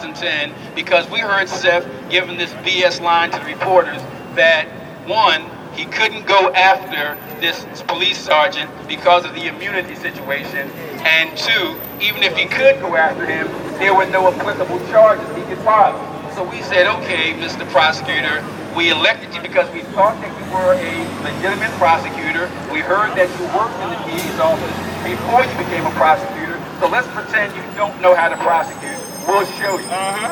2010 because we heard Seth giving this BS line to the reporters that, one, he couldn't go after this police sergeant because of the immunity situation, and two, even if he could go after him, there were no applicable charges he could file. So we said, okay, Mr. Prosecutor, we elected you because we thought that you were a legitimate prosecutor. We heard that you worked in the DA's office before you became a prosecutor, so let's pretend you don't know how to prosecute. We'll show you.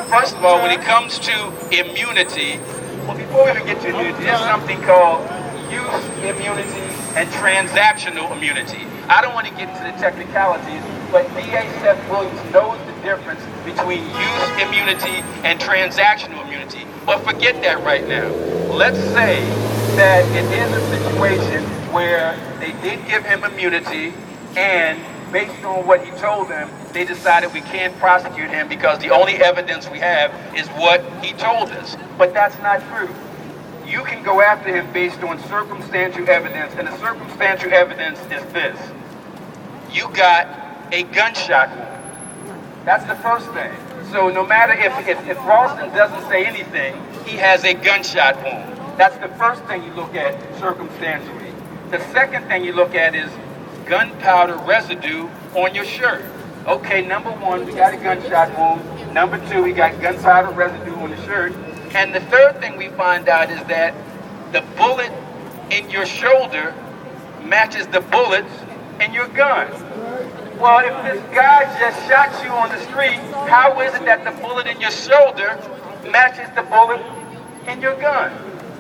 First of all, when it comes to immunity, well, before we even get to immunity, there's something called use immunity and transactional immunity. I don't want to get into the technicalities, but DA Seth Williams knows the difference between use immunity and transactional immunity. But forget that right now. Let's say that it is a situation where they did give him immunity, and based on what he told them, they decided we can't prosecute him because the only evidence we have is what he told us. But that's not true. You can go after him based on circumstantial evidence, and the circumstantial evidence is this. You got a gunshot wound. That's the first thing. So no matter if Ralston doesn't say anything, he has a gunshot wound. That's the first thing you look at circumstantially. The second thing you look at is gunpowder residue on your shirt. Okay, number one, we got a gunshot wound. Number two, we got gunpowder residue on the shirt. And the third thing we find out is that the bullet in your shoulder matches the bullets in your gun. Well, if this guy just shot you on the street, how is it that the bullet in your shoulder matches the bullet in your gun?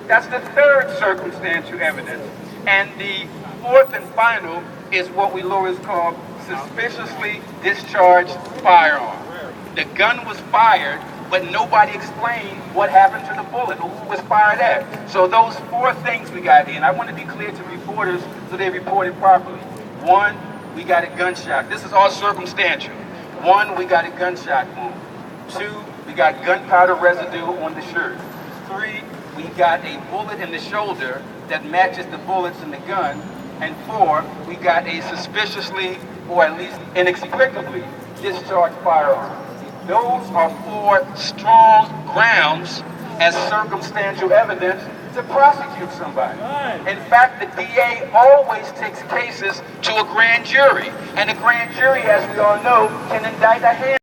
That's the third circumstantial evidence. And the fourth and final is what we lawyers call suspiciously discharged firearm. The gun was fired, but nobody explained what happened to the bullet, who was fired at. So those four things we got here, and I want to be clear to reporters so they report it properly. One, we got a gunshot. This is all circumstantial. One, we got a gunshot wound. Two, we got gunpowder residue on the shirt. Three, we got a bullet in the shoulder that matches the bullets in the gun. And four, we got a suspiciously, or at least inexplicably, discharged firearm. Those are four strong grounds as circumstantial evidence to prosecute somebody. In fact, the DA always takes cases to a grand jury, and the grand jury, as we all know, can indict a hand.